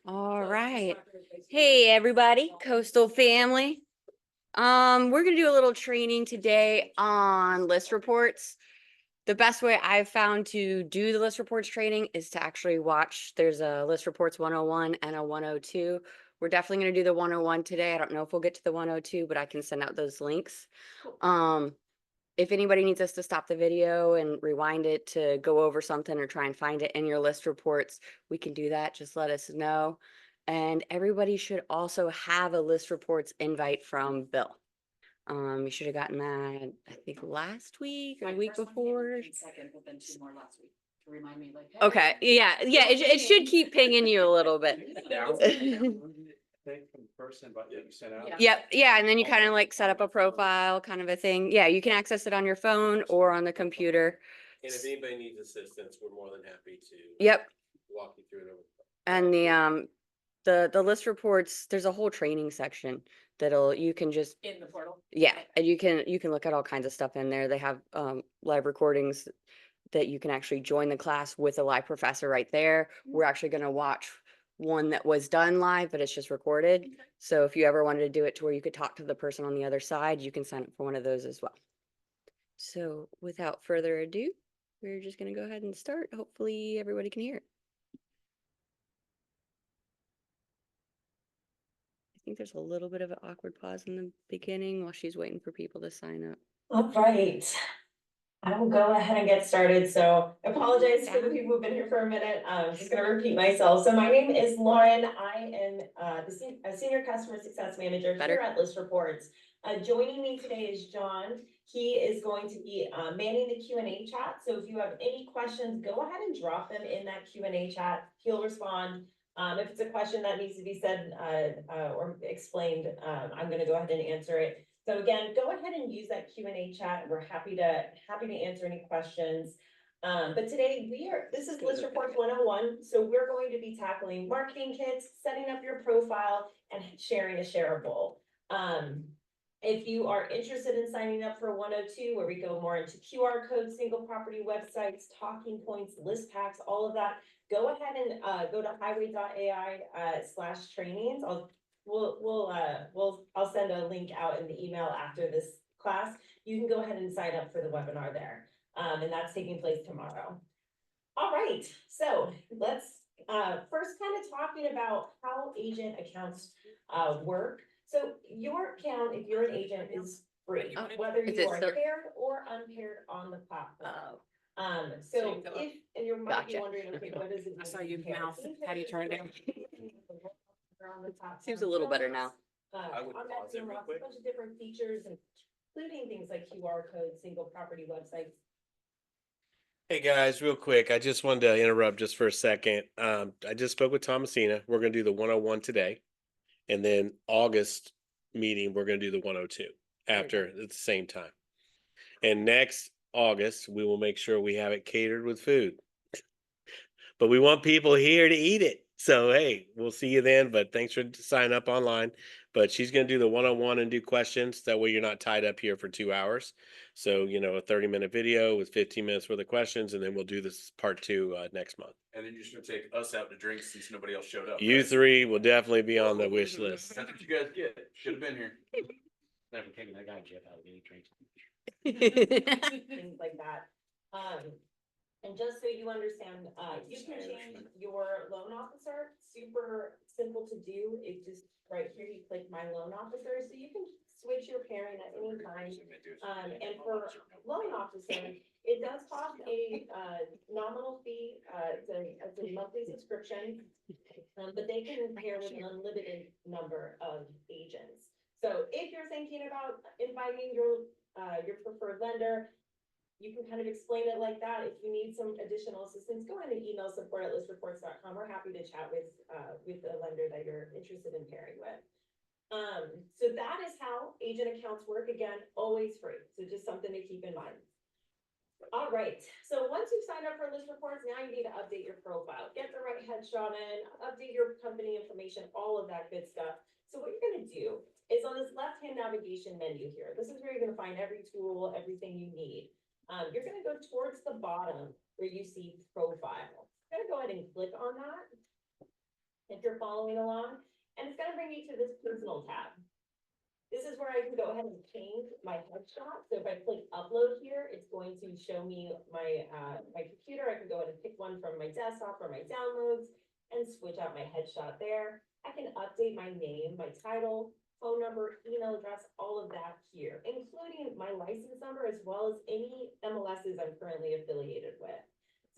All right. Hey, everybody, Coastal family. We're gonna do a little training today on list reports. The best way I've found to do the list reports training is to actually watch. There's a list reports 101 and a 102. We're definitely gonna do the 101 today. I don't know if we'll get to the 102, but I can send out those links. If anybody needs us to stop the video and rewind it to go over something or try and find it in your list reports, we can do that. Just let us know. And everybody should also have a list reports invite from Bill. You should have gotten that, I think, last week or the week before. Second, but then 2 more last week to remind me, like, hey, Okay, yeah, it should keep pinging you a little bit. Thing from the person, but you sent out. Yep, yeah, and then you kind of like set up a profile kind of a thing. Yeah, you can access it on your phone or on the computer. And if anybody needs assistance, we're more than happy to. Yep. Walk you through it. And the list reports, there's a whole training section you can just, in the portal. yeah, and you can look at all kinds of stuff in there. They have live recordings that you can actually join the class with a live professor right there. We're actually going to watch one that was done live, but it's just recorded. Okay. So if you ever wanted to do it to where you could talk to the person on the other side, you can sign up for one of those as well. So without further ado, we're just going to go ahead and start. Hopefully everybody can hear it. I think there's a little bit of an awkward pause in the beginning while she's waiting for people to sign up. All right, I will go ahead and get started. So I apologize for the people who've been here for a minute. I'm just gonna repeat myself. So my name is Lauren. I am a senior customer success manager here at List Reports. Joining me today is John. He is going to be manning the Q&A chat. So if you have any questions, go ahead and drop them in that Q&A chat. He'll respond. If it's a question that needs to be said or explained, I'm gonna go ahead and answer it. So again, go ahead and use that Q&A chat. We're happy to answer any questions. But today this is List Reports 101. So we're going to be tackling marketing kits, setting up your profile, and sharing a shareable. If you are interested in signing up for 102, where we go more into QR codes, single property websites, talking points, list packs, all of that, go ahead and go to highway.ai/trainings. I'll send a link out in the email after this class. You can go ahead and sign up for the webinar there. And that's taking place tomorrow. All right, so let's first kind of talking about how agent accounts work. So your account, if you're an agent, is free, whether you are paired or unpaired on the platform. So if, and you might be wondering, okay, what is it? I saw you mouth. How do you turn it down? Seems a little better now. I would pause it real quick. A bunch of different features, including things like QR codes, single property websites. Hey guys, real quick, I just wanted to interrupt just for a second. I just spoke with Thomasina. We're going to do the 101 today. And then August meeting, we're going to do the 102 after at the same time. And next August, we will make sure we have it catered with food. But we want people here to eat it. So, hey, we'll see you then. But thanks for signing up online. But she's going to do the 101 and do questions. That way you're not tied up here for 2 hours. So, a 30-minute video with 15 minutes worth of questions. And then we'll do this part 2 next month. And then you're just gonna take us out to drink since nobody else showed up. You right? 3 will definitely be on the wish list. That's what you guys get. Should have been here. Never taken that guy Jeff out of any drinks. Things like that. And just so you understand, you can change your loan officer. Super simple to do. It's just right here, you click my loan officer. So you can switch your pairing at any time. And for loan officer, it does cost a nominal fee. It's a monthly subscription, but they can pair with an unlimited number of agents. So if you're thinking about inviting your preferred lender, you can kind of explain it like that. If you need some additional assistance, go ahead and email support@listreports.com. We're happy to chat with a lender that you're interested in pairing with. So that is how agent accounts work. Again, always free. So just something to keep in mind. All right. So once you've signed up for List Reports, now you need to update your profile. Get the right headshot in, update your company information, all of that good stuff. So what you're going to do is on this left-hand navigation menu here, this is where you're going to find every tool, everything you need. You're going to go towards the bottom where you see profile. I'm going to go ahead and click on that. you're following along, and it's gonna bring you to this personal tab. This is where I can go ahead and change my headshot. So if I click upload here, it's going to show me my, my computer. I can go ahead and pick one from my desktop or my downloads and switch out my headshot there. I can update my name, my title, phone number, email address, all of that here, including my license number as well as any MLSs I'm currently affiliated with.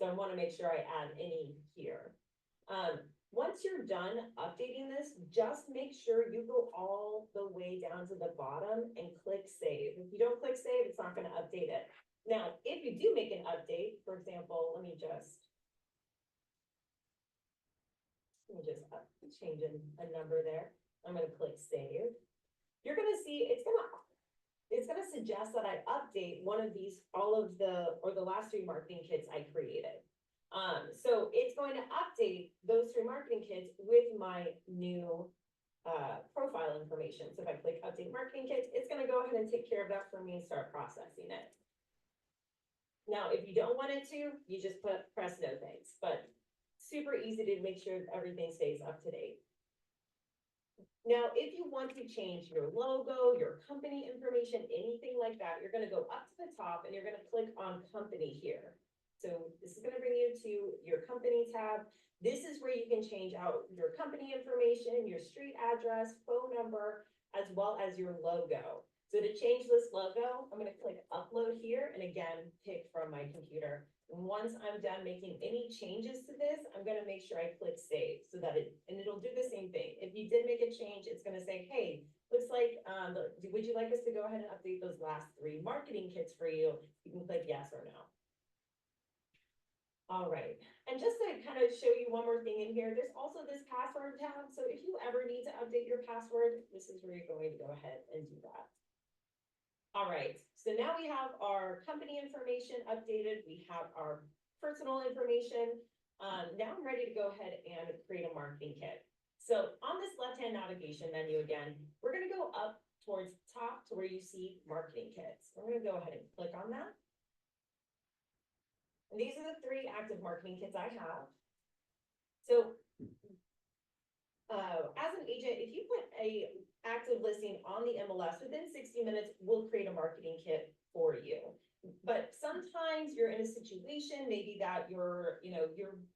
So I want to make sure I add any here. Once you're done updating this, just make sure you go all the way down to the bottom and click save. If you don't click save, it's not going to update it. Now, if you do make an update, for example, let me just change a number there. I'm going to click save. You're going to see it's going to suggest that I update one of these, all of the, or the last 3 marketing kits I created. So it's going to update those 3 marketing kits with my new profile information. So if I click update marketing kits, it's going to go ahead and take care of that for me and start processing it. Now, if you don't want it to, you just press no thanks, but super easy to make sure everything stays up to date. Now, if you want to change your logo, your company information, anything like that, you're going to go up to the top and you're going to click on company here. So this is going to bring you to your company tab. This is where you can change out your company information, your street address, phone number, as well as your logo. So to change this logo, I'm going to click upload here and again, pick from my computer. And once I'm done making any changes to this, I'm going to make sure I click save so that it'll do the same thing. If you did make a change, it's going to say, hey, looks like, would you like us to go ahead and update those last 3 marketing kits for you? You can click yes or no. All right, and just to kind of show you one more thing in here, there's also this password tab. So if you ever need to update your password, this is where you're going to go ahead and do that. All right, so now we have our company information updated. We have our personal information. Now I'm ready to go ahead and create a marketing kit. So on this left-hand navigation menu again, we're going to go up towards the top to where you see marketing kits. We're going to go ahead and click on that. And these are the 3 active marketing kits I have. So as an agent, if you put a active listing on the MLS within 60 minutes, we'll create a marketing kit for you. But sometimes you're in a situation, maybe that you're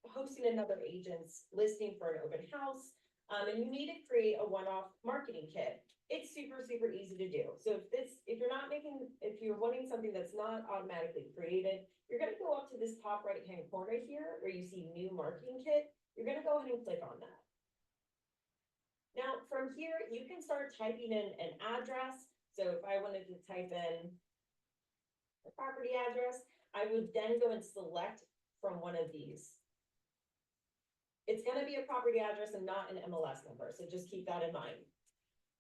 hosting another agent's listing for an open house, and you need to create a one-off marketing kit. It's super, super easy to do. So if you're wanting something that's not automatically created, you're going to go up to this top right-hand corner here where you see new marketing kit. You're going to go ahead and click on that. Now from here, you can start typing in an address. So if I wanted to type in the property address, I would then go and select from one of these. It's going to be a property address and not an MLS number. So just keep that in mind.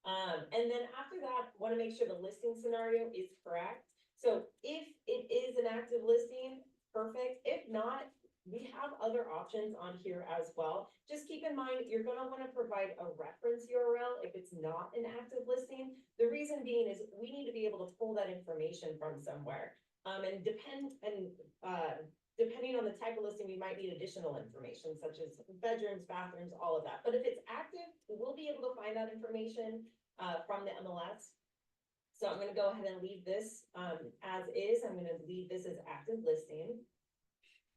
And then after that, want to make sure the listing scenario is correct. So if it is an active listing, perfect. If not, we have other options on here as well. Just keep in mind, you're going to want to provide a reference URL if it's not an active listing. The reason being is we need to be able to pull that information from somewhere. And depending on the type of listing, we might need additional information such as bedrooms, bathrooms, all of that. But if it's active, we'll be able to find that information from the MLS. So I'm going to go ahead and leave this as is. I'm going to leave this as active listing.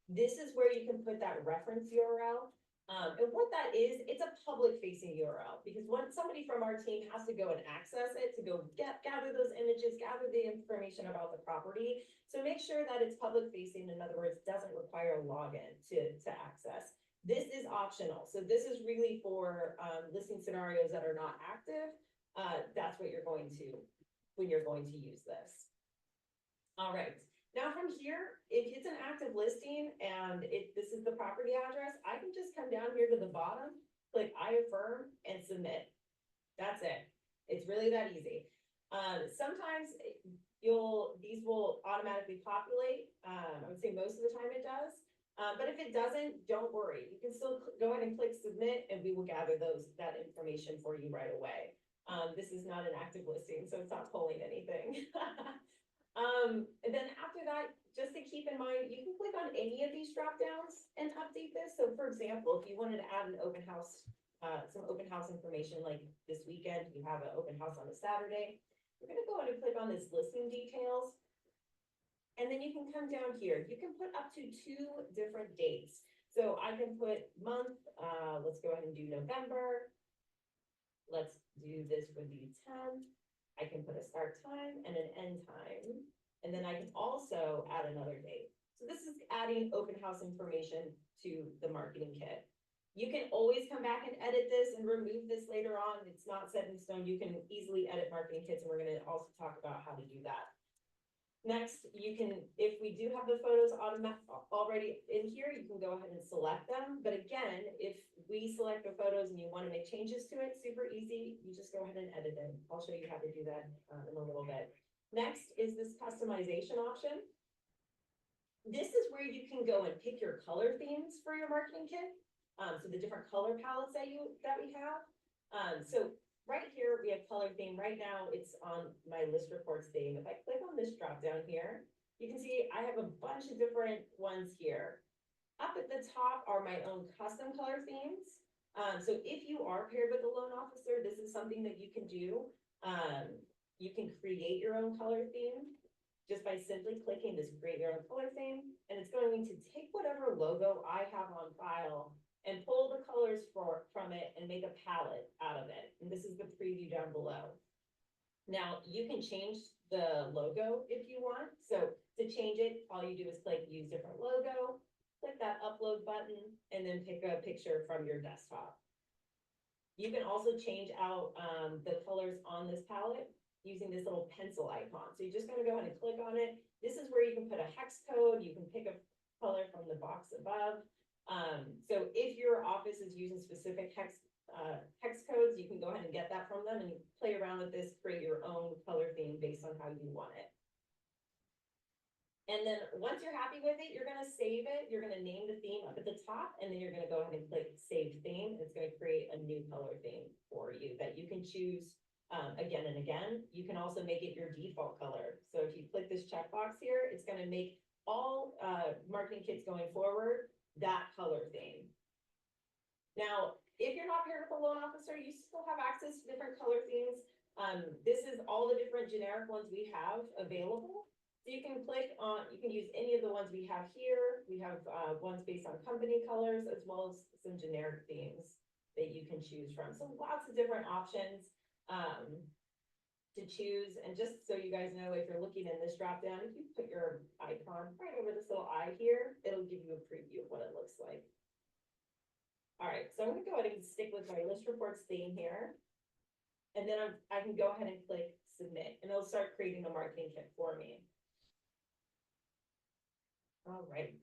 This is where you can put that reference URL. And what that is, it's a public facing URL because when somebody from our team has to go and access it to go gather those images, gather the information about the property. So make sure that it's public facing. In other words, doesn't require a login to access. This is optional. So this is really for listing scenarios that are not active. That's what you're going to, when you're going to use this. All right. Now from here, if it's an active listing and this is the property address, I can just come down here to the bottom, click I affirm and submit. That's it. It's really that easy. Sometimes these will automatically populate. I would say most of the time it does. But if it doesn't, don't worry. You can still go ahead and click submit and we will gather that information for you right away. This is not an active listing, so it's not pulling anything. And then after that, just to keep in mind, you can click on any of these drop downs and update this. So for example, if you wanted to add an open house some open house information, like this weekend, we have an open house on a Saturday. We're gonna go in and click on this listing details. And then you can come down here, you can put up to 2 different dates. So I can put month, let's go ahead and do November. Let's do this for the 10th. I can put a start time and an end time. And then I can also add another date. So this is adding open house information to the marketing kit. You can always come back and edit this and remove this later on. It's not set in stone. You can easily edit marketing kits, and we're gonna also talk about how to do that. Next, you can, if we do have the photos already in here, you can go ahead and select them. But again, if we select the photos and you want to make changes to it, super easy. You just go ahead and edit it. I'll show you how to do that in a little bit. Next is this customization option. This is where you can go and pick your color themes for your marketing kit. So the different color palettes that we have. So right here, we have color theme. Right now, it's on my list reports theme. If I click on this drop down here, you can see I have a bunch of different ones here. Up at the top are my own custom color themes. So if you are paired with a loan officer, this is something that you can do. You can create your own color theme just by simply clicking this create your own color theme. And it's going to take whatever logo I have on file and pull the colors from it and make a palette out of it. And this is the preview down below. Now, you can change the logo if you want. So to change it, all you do is click use different logo, click that upload button, and then pick a picture from your desktop. You can also change out the colors on this palette using this little pencil icon. So you're just gonna go ahead and click on it. This is where you can put a hex code. You can pick a color from the box above. So if your office is using specific hex codes, you can go ahead and get that from them and play around with this, create your own color theme based on how you want it. And then once you're happy with it, you're gonna save it. You're gonna name the theme up at the top, and then you're gonna go ahead and click Save Theme. It's gonna create a new color theme for you that you can choose again and again. You can also make it your default color. So if you click this checkbox here, it's gonna make all marketing kits going forward that color theme. Now, if you're not paired with a loan officer, you still have access to different color themes. This is all the different generic ones we have available. So you can click on, you can use any of the ones we have here. We have ones based on company colors, as well as some generic themes that you can choose from. So lots of different options to choose. And just so you guys know, if you're looking in this drop down, if you put your icon right over this little eye here, it'll give you a preview of what it looks like. All right, so I'm gonna go ahead and stick with my list reports theme here. And then I can go ahead and click submit, and it'll start creating a marketing kit for me. All right.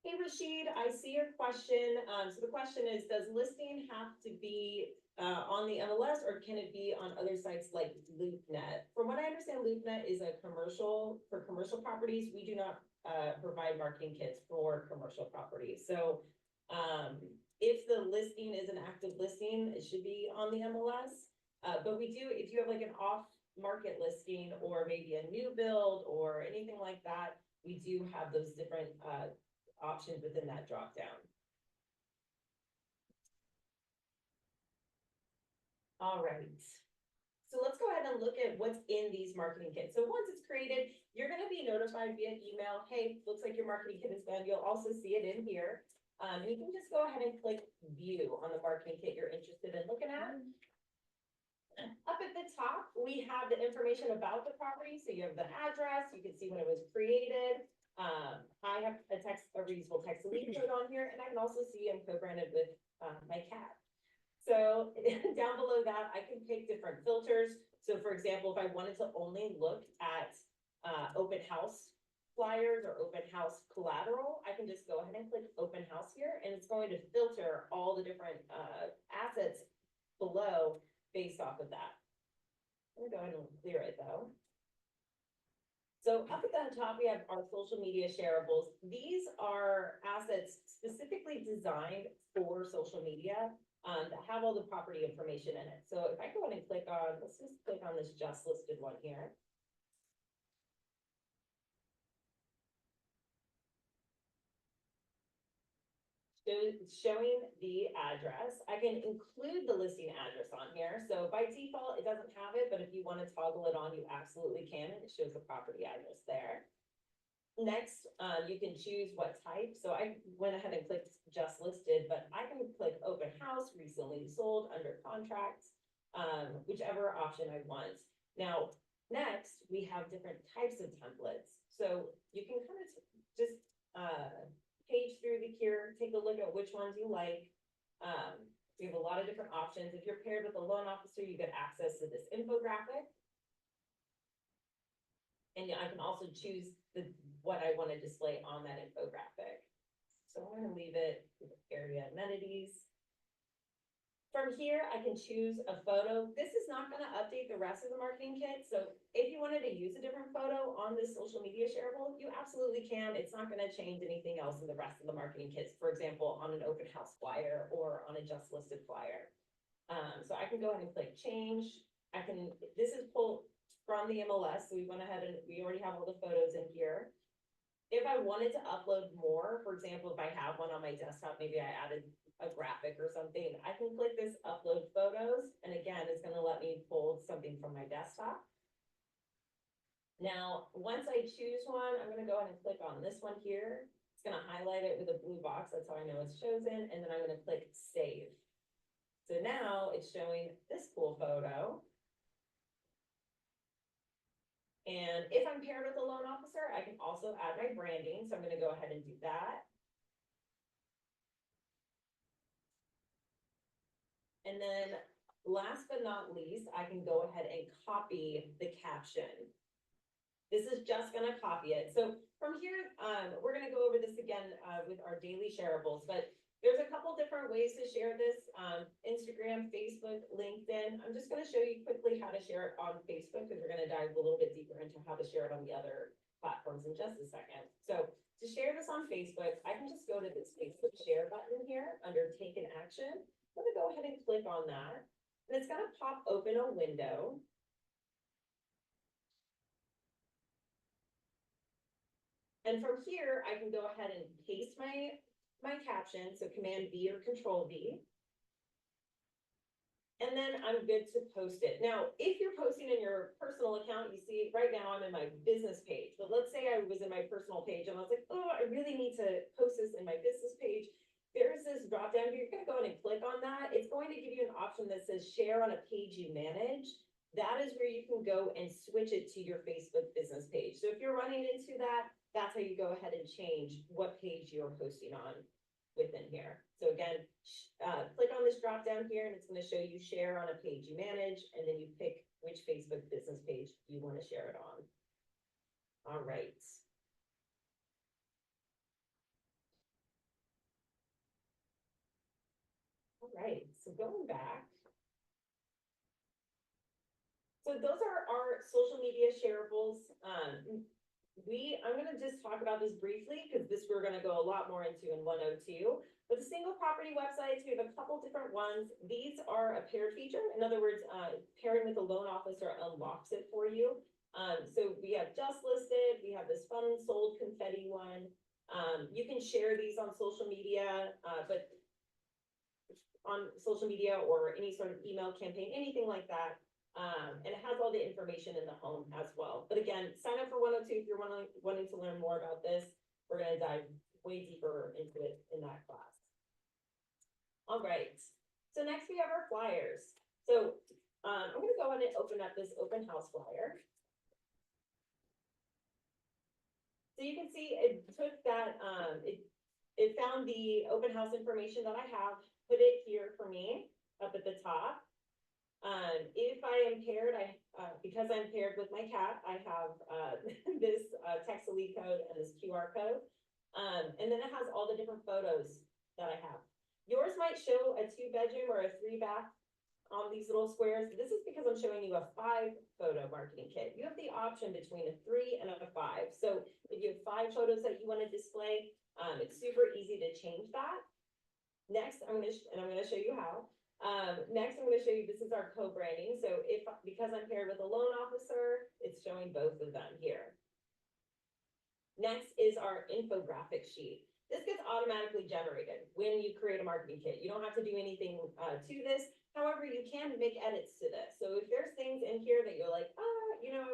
Hey Rashid, I see your question. So the question is, does listing have to be on the MLS, or can it be on other sites like LoopNet? From what I understand, LoopNet is a commercial, for commercial properties. We do not provide marketing kits for commercial properties. So if the listing is an active listing, it should be on the MLS. But we do, if you have like an off-market listing or maybe a new build or anything like that, we do have those different options within that drop down. All right. So let's go ahead and look at what's in these marketing kits. So once it's created, you're going to be notified via email. Hey, looks like your marketing kit is done. You'll also see it in here. And you can just go ahead and click view on the marketing kit you're interested in looking at. Up at the top, we have the information about the property. So you have the address, you can see when it was created. I have a reusable text delete code on here, and I can also see I'm co-branded with my cat. So down below that, I can pick different filters. So for example, if I wanted to only look at open house flyers or open house collateral, I can just go ahead and click open house here, and it's going to filter all the different assets below based off of that. I'm gonna go ahead and clear it though. So up at the top, we have our social media shareables. These are assets specifically designed for social media that have all the property information in it. So if I go ahead and click on, let's just click on this just listed one here. showing the address. I can include the listing address on here. So by default, it doesn't have it, but if you want to toggle it on, you absolutely can, and it shows the property address there. Next, you can choose what type. So I went ahead and clicked just listed, but I can click open house, recently sold, under contract, whichever option I want. Now, next, we have different types of templates. So you can kind of just, page through the here, take a look at which ones you like. We have a lot of different options. If you're paired with a loan officer, you get access to this infographic. And I can also choose what I want to display on that infographic. So I'm going to leave it with area amenities. From here, I can choose a photo. This is not going to update the rest of the marketing kit. So if you wanted to use a different photo on this social media shareable, you absolutely can. It's not going to change anything else in the rest of the marketing kits. For example, on an open house flyer or on a just listed flyer. So I can go ahead and click change. This is pulled from the MLS. So we went ahead and we already have all the photos in here. If I wanted to upload more, for example, if I have one on my desktop, maybe I added a graphic or something, I can click this upload photos. And again, it's going to let me pull something from my desktop. Now, once I choose one, I'm going to go ahead and click on this one here. It's going to highlight it with a blue box. That's how I know it's chosen. And then I'm going to click save. So now it's showing this cool photo. And if I'm paired with a loan officer, I can also add my branding. So I'm going to go ahead and do that. And then last but not least, I can go ahead and copy the caption. This is just going to copy it. So from here, we're going to go over this again with our daily shareables, but there's a couple different ways to share this. Instagram, Facebook, LinkedIn. I'm just going to show you quickly how to share it on Facebook because we're going to dive a little bit deeper into how to share it on the other platforms in just a second. So to share this on Facebook, I can just go to this Facebook share button here under take an action. I'm going to go ahead and click on that. And it's going to pop open a window. And from here, I can go ahead and paste my caption, so Command V or Control V. And then I'm good to post it. Now, if you're posting in your personal account, you see right now I'm in my business page, but let's say I was in my personal page and I was like, oh, I really need to post this in my business page. There's this drop down here. You're going to go ahead and click on that. It's going to give you an option that says share on a page you manage. That is where you can go and switch it to your Facebook business page. So if you're running into that, that's how you go ahead and change what page you're posting on within here. So again, click on this drop down here and it's going to show you share on a page you manage, and then you pick which Facebook business page you want to share it on. All right. All right, so going back. So those are our social media shareables. I'm going to just talk about this briefly because this we're going to go a lot more into in 102. But the single property websites, we have a couple different ones. These are a paired feature. In other words, pairing with a loan officer unlocks it for you. So we have just listed. We have this fun sold confetti one. You can share these on social media, but on social media or any sort of email campaign, anything like that. And it has all the information in the home as well. But again, sign up for 102 if you're wanting to learn more about this. We're going to dive way deeper into it in that class. All right. So next we have our flyers. So I'm going to go ahead and open up this open house flyer. So you can see it took that, it found the open house information that I have, put it here for me up at the top. If I am paired, because I'm paired with my cat, I have this text lead code and this QR code. And then it has all the different photos that I have. Yours might show a 2-bedroom or a 3-bath on these little squares. This is because I'm showing you a 5-photo marketing kit. You have the option between a 3 and a 5. So if you have 5 photos that you want to display, it's super easy to change that. Next, I'm going to show you how. Next, I'm going to show you, this is our co-branding. So because I'm paired with a loan officer, it's showing both of them here. Next is our infographic sheet. This gets automatically generated when you create a marketing kit. You don't have to do anything to this. However, you can make edits to this. So if there's things in here that you're like, I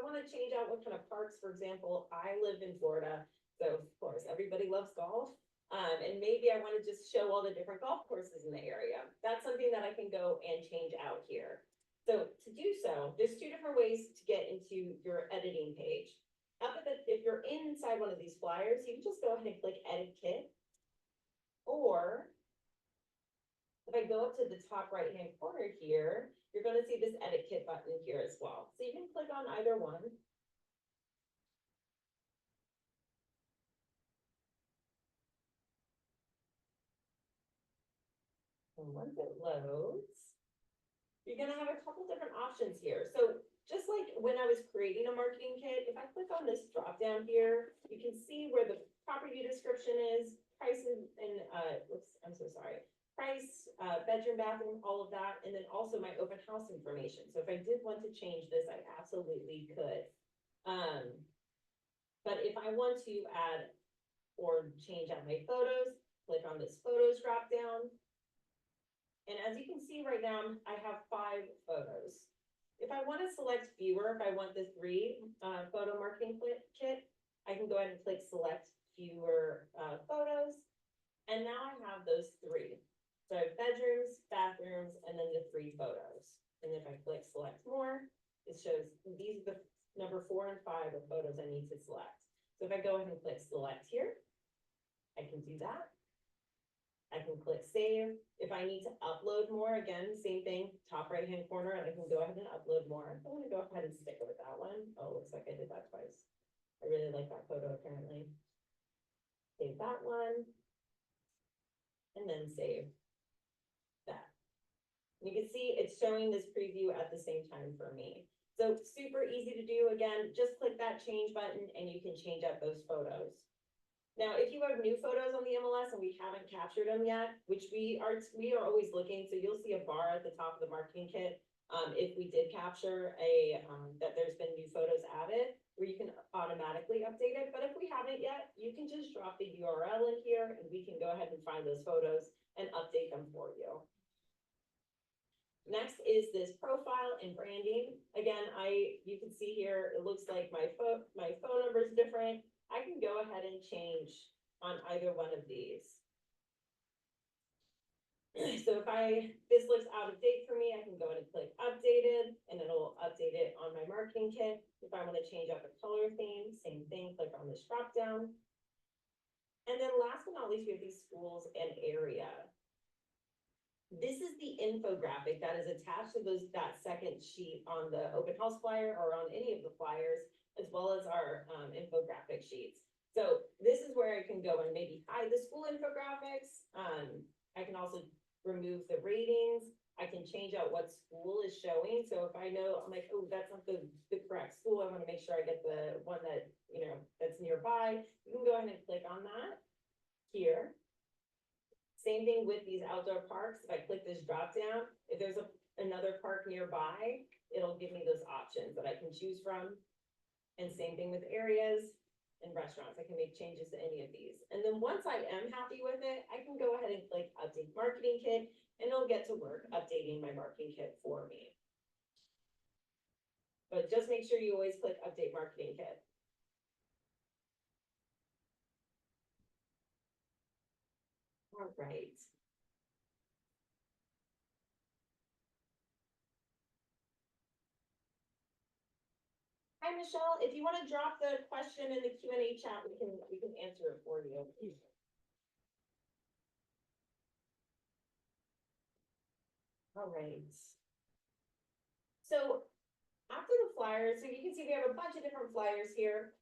want to change out what kind of parks, for example, I live in Florida. So of course, everybody loves golf. And maybe I want to just show all the different golf courses in the area. That's something that I can go and change out here. So to do so, there's two different ways to get into your editing page. If you're inside one of these flyers, you can just go ahead and click Edit Kit. Or if I go up to the top right-hand corner here, you're going to see this Edit Kit button here as well. So you can click on either one. And once it loads, you're gonna have a couple different options here. So just like when I was creating a marketing kit, if I click on this drop down here, you can see where the property description is, price and whoops, I'm so sorry. Price, bedroom, bathroom, all of that, and then also my open house information. So if I did want to change this, I absolutely could. But if I want to add or change out my photos, click on this photos drop down. And as you can see right now, I have 5 photos. If I want to select fewer, if I want the 3 photo marketing kit, I can go ahead and click select fewer photos. And now I have those 3. So I have bedrooms, bathrooms, and then the 3 photos. And if I click select more, it shows these are the number 4 and 5 of photos I need to select. So if I go ahead and click select here, I can do that. I can click save. If I need to upload more, again, same thing, top right-hand corner, I can go ahead and upload more. I'm gonna go ahead and stick with that one. Oh, looks like I did that twice. I really like that photo apparently. Save that one. And then save that. You can see it's showing this preview at the same time for me. So super easy to do. Again, just click that change button and you can change out those photos. Now, if you have new photos on the MLS and we haven't captured them yet, which we are always looking, so you'll see a bar at the top of the marketing kit. If we did capture that there's been new photos added, where you can automatically update it. But if we haven't yet, you can just drop the URL in here and we can go ahead and find those photos and update them for you. Next is this profile and branding. Again, you can see here, it looks like my phone number is different. I can go ahead and change on either one of these. So if this looks out of date for me, I can go ahead and click updated and it'll update it on my marketing kit. If I want to change out the color theme, same thing, click on this drop down. And then last but not least, we have these schools and area. This is the infographic that is attached to that second sheet on the open house flyer or on any of the flyers, as well as our infographic sheets. So this is where I can go and maybe hide the school infographics. I can also remove the ratings. I can change out what school is showing. So if I know, I'm like, oh, that's not the correct school, I want to make sure I get the one that, that's nearby. You can go ahead and click on that here. Same thing with these outdoor parks. If I click this drop down, if there's another park nearby, it'll give me those options that I can choose from. And same thing with areas and restaurants. I can make changes to any of these. And then once I am happy with it, I can go ahead and click update marketing kit and it'll get to work updating my marketing kit for me. But just make sure you always click update marketing kit. All right. Hi, Michelle. If you want to drop the question in the Q&A chat, we can answer it for you. All right. So after the flyers, so you can see we have a bunch of different flyers here.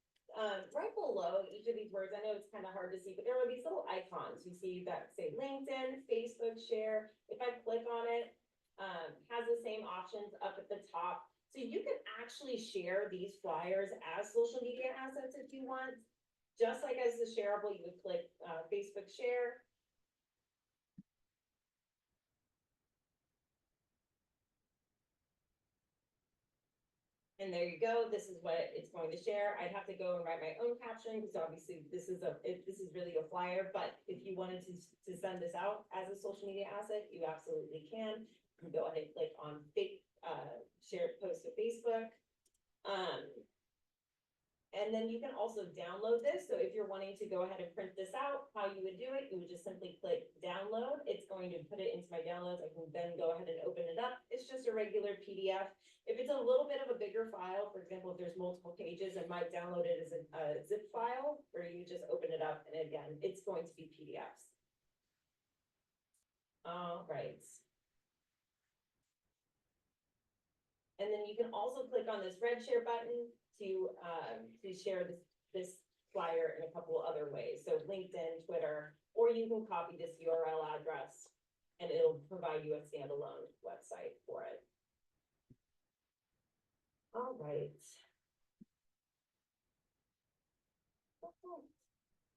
Right below each of these words, I know it's kind of hard to see, but there are these little icons. You see that say LinkedIn, Facebook share. If I click on it, has the same options up at the top. So you can actually share these flyers as social media assets if you want. Just like as the shareable, you would click Facebook share. And there you go, this is what it's going to share. I'd have to go and write my own caption, because obviously this is really a flyer, but if you wanted to send this out as a social media asset, you absolutely can. You can go ahead and click on share, post to Facebook. And then you can also download this. So if you're wanting to go ahead and print this out, how you would do it, you would just simply click download. It's going to put it into my downloads. I can then go ahead and open it up. It's just a regular PDF. If it's a little bit of a bigger file, for example, if there's multiple pages, I might download it as a zip file where you just open it up. And again, it's going to be PDFs. All right. And then you can also click on this red share button to share this flyer in a couple of other ways. So LinkedIn, Twitter, or you can copy this URL address and it'll provide you a standalone website for it. All right.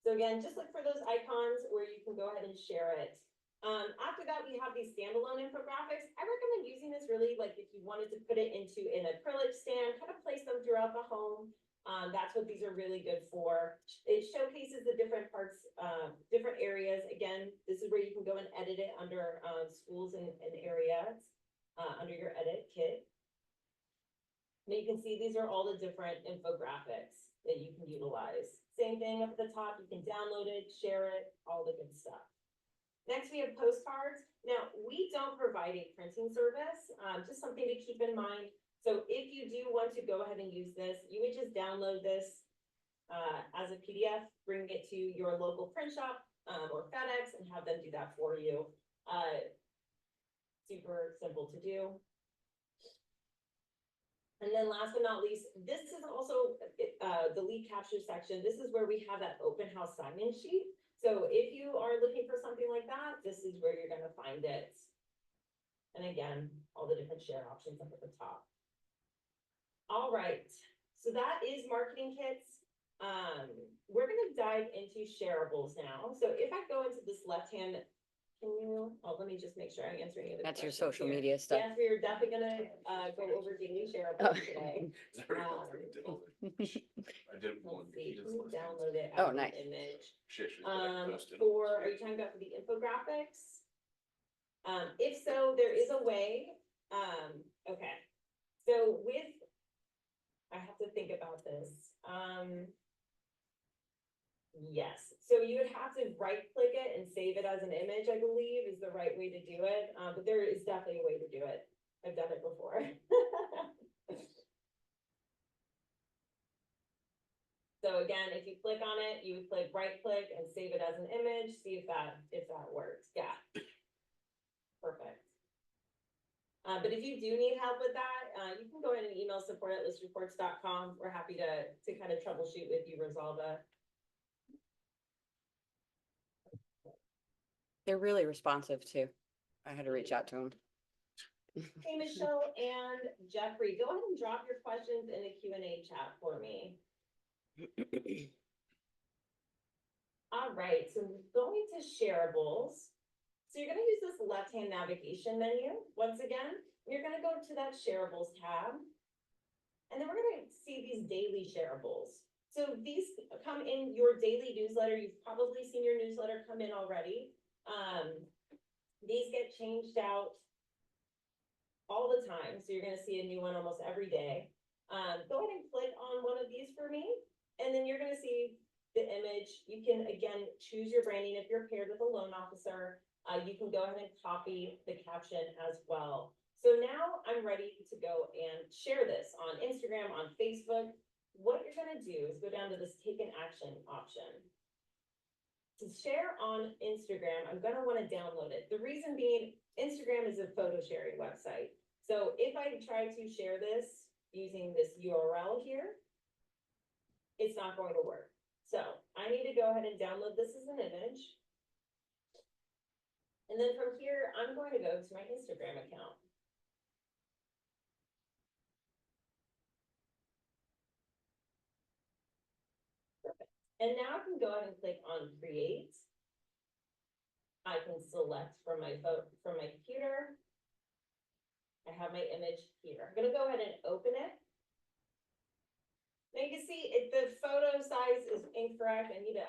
So again, just look for those icons where you can go ahead and share it. After that, we have these standalone infographics. I recommend using this really like if you wanted to put it into an acrylic stand, kind of place them throughout the home. That's what these are really good for. It showcases the different parts, different areas. Again, this is where you can go and edit it under schools and areas, under your edit kit. And you can see these are all the different infographics that you can utilize. Same thing up at the top, you can download it, share it, all the good stuff. Next, we have postcards. Now, we don't provide a printing service, just something to keep in mind. So if you do want to go ahead and use this, you would just download this as a PDF, bring it to your local print shop or FedEx and have them do that for you. Super simple to do. And then last but not least, this is also the lead capture section. This is where we have that open house sign-in sheet. So if you are looking for something like that, this is where you're gonna find it. And again, all the different share options up at the top. All right, so that is marketing kits. We're gonna dive into shareables now. So if I go into this left-hand, let me just make sure I'm answering any of the That's your questions social here. media stuff. Yes, we're definitely gonna go over daily shareables today. I already did all that. I did one. Let's see, just can you last time. download it Oh, as an nice. image? Shish, but I posted. Are you talking about for the infographics? If so, there is a way, okay, so I have to think about this, yes, so you would have to right click it and save it as an image, I believe, is the right way to do it, but there is definitely a way to do it, I've done it before. So again, if you click on it, you would click right click and save it as an image, see if that works, yeah. Perfect. But if you do need help with that, you can go ahead and email support@listreports.com. We're happy to kind of troubleshoot with you, Rosalba. They're really responsive too. I had to reach out to them. Hey, Michelle and Jeffrey, go ahead and drop your questions in the Q&A chat for me. All right, so going to shareables. So you're gonna use this left-hand navigation menu. Once again, you're gonna go to that shareables tab. And then we're gonna see these daily shareables. So these come in your daily newsletter. You've probably seen your newsletter come in already. These get changed out all the time. So you're gonna see a new one almost every day. Go ahead and click on one of these for me. And then you're gonna see the image. You can, again, choose your branding if you're paired with a loan officer. You can go ahead and copy the caption as well. So now I'm ready to go and share this on Instagram, on Facebook. What you're gonna do is go down to this take an action option. To share on Instagram, I'm gonna wanna download it. The reason being, Instagram is a photo sharing website. So if I try to share this using this URL here, it's not going to work. So I need to go ahead and download this as an image. And then from here, I'm going to go to my Instagram account. Perfect. And now I can go ahead and click on create. I can select from my computer. I have my image here. I'm gonna go ahead and open it. Now you can see if the photo size is incorrect, I need to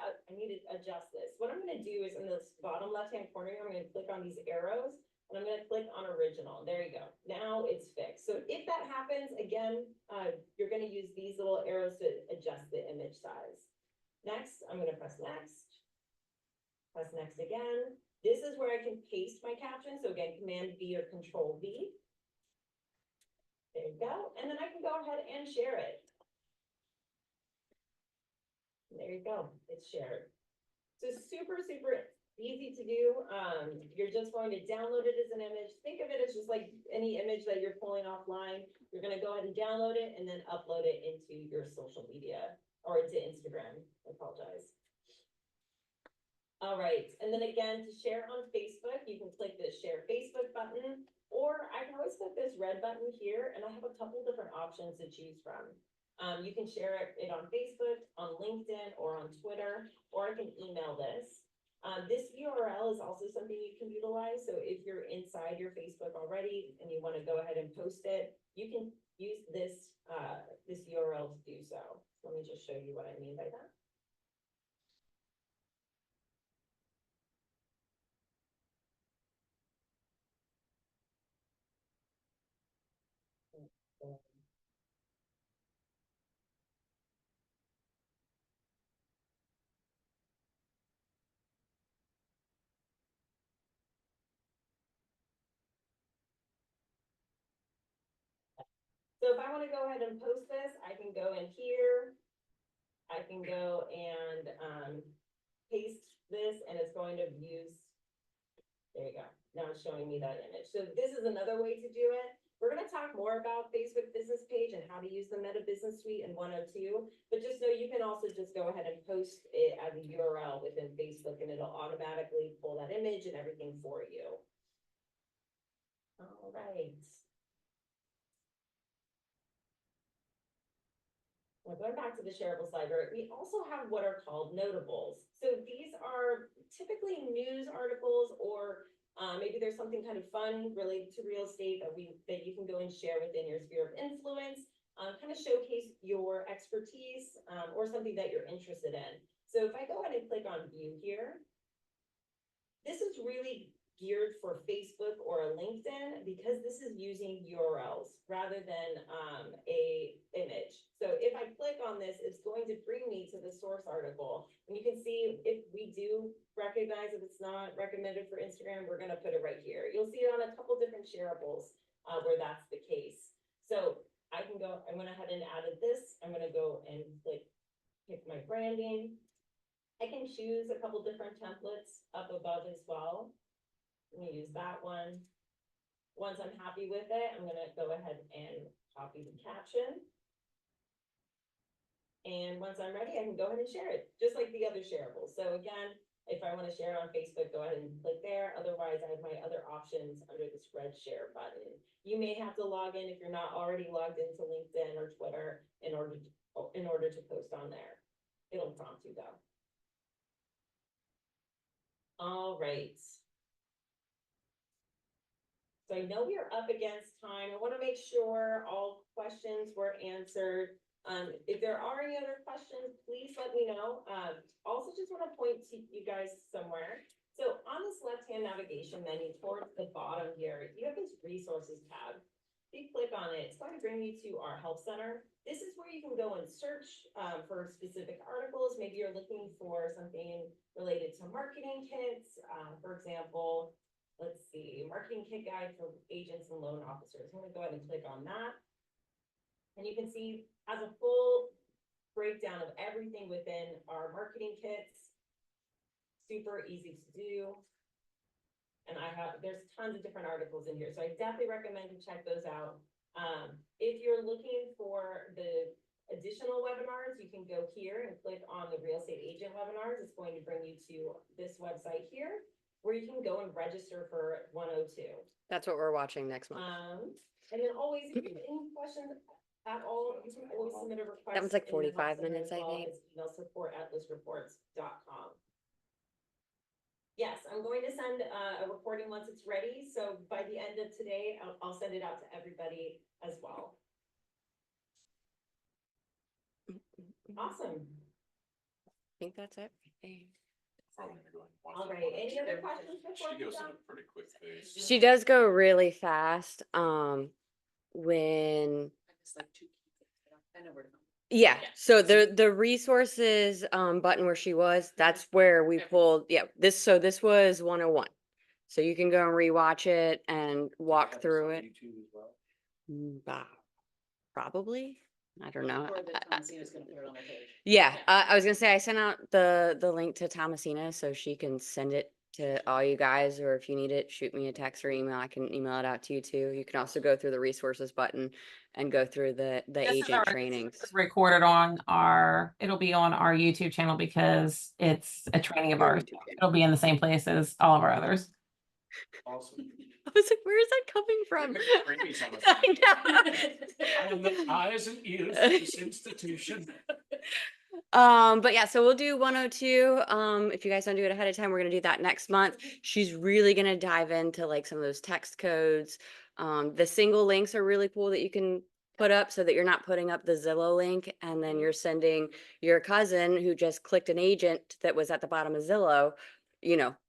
adjust this. What I'm gonna do is in this bottom left-hand corner, I'm gonna click on these arrows and I'm gonna click on original. There you go. Now it's fixed. So if that happens, again, you're gonna use these little arrows to adjust the image size. Next, I'm gonna press next. Press next again. This is where I can paste my caption. So again, Command V or Control V. There you go. And then I can go ahead and share it. There you go, it's shared. So super, super easy to do. You're just going to download it as an image. Think of it as just like any image that you're pulling offline. You're gonna go ahead and download it and then upload it into your social media or into Instagram. I apologize. All right, and then again, to share on Facebook, you can click the share Facebook button, or I can always click this red button here, and I have a couple different options to choose from. You can share it on Facebook, on LinkedIn, or on Twitter, or I can email this. This URL is also something you can utilize, so if you're inside your Facebook already and you wanna go ahead and post it, you can use this, this URL to do so. Let me just show you what I mean by that. So if I wanna go ahead and post this, I can go in here. I can go and, paste this and it's going to use. There you go. Now it's showing me that image. So this is another way to do it. We're gonna talk more about Facebook business page and how to use the Meta Business Suite in 102, but just know you can also just go ahead and post it as a URL within Facebook and it'll automatically pull that image and everything for you. All right. Now going back to the shareable library, we also have what are called notables. So these are typically news articles or maybe there's something kind of fun related to real estate that you can go and share within your sphere of influence, kind of showcase your expertise or something that you're interested in. So if I go ahead and click on view here, this is really geared for Facebook or LinkedIn because this is using URLs rather than a image. So if I click on this, it's going to bring me to the source article. And you can see if we do recognize if it's not recommended for Instagram, we're gonna put it right here. You'll see it on a couple different shareables where that's the case. So I can go, I went ahead and added this. I'm gonna go and pick my branding. I can choose a couple different templates up above as well. Let me use that one. Once I'm happy with it, I'm gonna go ahead and copy the caption. And once I'm ready, I can go ahead and share it, just like the other shareables. So again, if I wanna share it on Facebook, go ahead and click there. Otherwise, I have my other options under this red share button. You may have to log in if you're not already logged into LinkedIn or Twitter in order to post on there. It'll prompt you though. All right. So I know we are up against time. I want to make sure all questions were answered. If there are any other questions, please let me know. Also just want to point to you guys somewhere. So on this left-hand navigation menu towards the bottom here, you have this resources tab. If you click on it, it's going to bring you to our help center. This is where you can go and search for specific articles. Maybe you're looking for something related to marketing kits, for example. Let's see, marketing kit guide for agents and loan officers. I'm gonna go ahead and click on that. And you can see has a full breakdown of everything within our marketing kits. Super easy to do. And there's tons of different articles in here. So I definitely recommend you check those out. If you're looking for the additional webinars, you can go here and click on the real estate agent webinars. It's going to bring you to this website here, where you can go and register for 102. That's what we're watching next month. And then always, if you have any questions at all, you can always submit a request. That one's like in the 45 help center minutes, as I well think. as email support@listreports.com. Yes, I'm going to send a recording once it's ready. So by the end of today, I'll send it out to everybody as well. Awesome. I think that's it. Probably gonna go ahead and watch All that right, one. any other questions before She we goes at jump? a pretty quick pace. She does go really fast. When It's like two. I know where to go. yeah, Yeah. so the resources button where she was, that's where we Okay. pulled, yeah, this was 101. So you can go and rewatch it and walk through it. Probably. I don't know. Or that Thomasina's gonna put it on their page. Yeah, Yeah. I was gonna say I sent out the link to Thomasina so she can send it to all you guys, or if you need it, shoot me a text or email. I can email it out to you too. You can also go through the resources button and go through the This is agent our- trainings. It's recorded on it'll be on our YouTube channel because it's a training of Your ours. YouTube channel. It'll be in the same place as all of our others. Awesome. I was like, where is that coming from? Make freebies on us. I I am the know. eyes and ears of this institution. But yeah, so we'll do 102. If you guys don't do it ahead of time, we're gonna do that next month. She's really gonna dive into like some of those text codes. The single links are really cool that you can put up so that you're not putting up the Zillow link and then you're sending your cousin who just clicked an agent that was at the bottom of Zillow,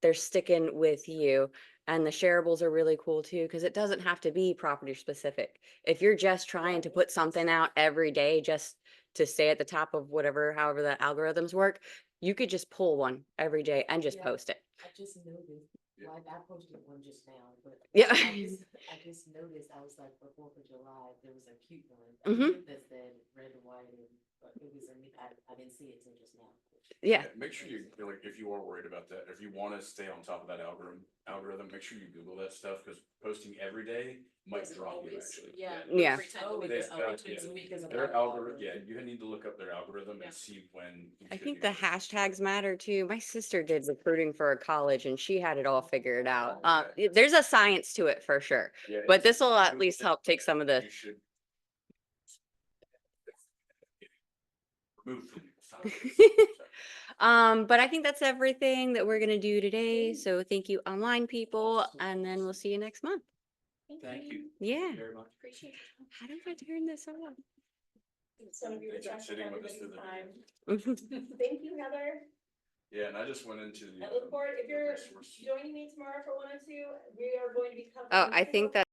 they're sticking with you. And the shareables are really cool too, because it doesn't have to be property specific. If you're just trying to put something out every day just to stay at the top of however the algorithms work, you could just pull one every day and just Yeah. post it. I just noticed, Yeah. like, I posted one just now, but. Yeah. I just noticed, I was like, for 4th of July, there was a cute one. Mhm. That said red and white, and, but it was, I didn't see it till just now. Yeah. Make sure you, like, if you are worried about that, if you wanna stay on top of that algorithm, make sure you Google that stuff, cause posting every day might Doesn't drop you always- actually. Yeah. Every time Oh, we yeah, just, yeah. because of Their our algorithm, yeah, you need to look up their algorithm Yeah. and see when. I each think video the is. hashtags matter too. My sister did recruiting for a college and she had it all figured out. Okay. There's a science to it for sure. Yeah, But it's- this will at Google least it, help take some of the, you should remove from science. but I think that's everything that we're gonna do today. So thank you online people, and then we'll see you next month. Thank you. Yeah. Very much. Appreciate it. How do I turn this on? Some of you Thanks for respect sitting with us everybody's through the time. Thank you, Heather. Yeah, and I just went into the. I look forward, if the you're resource. joining me tomorrow for 102, we are going to be covering. Oh, I think single- that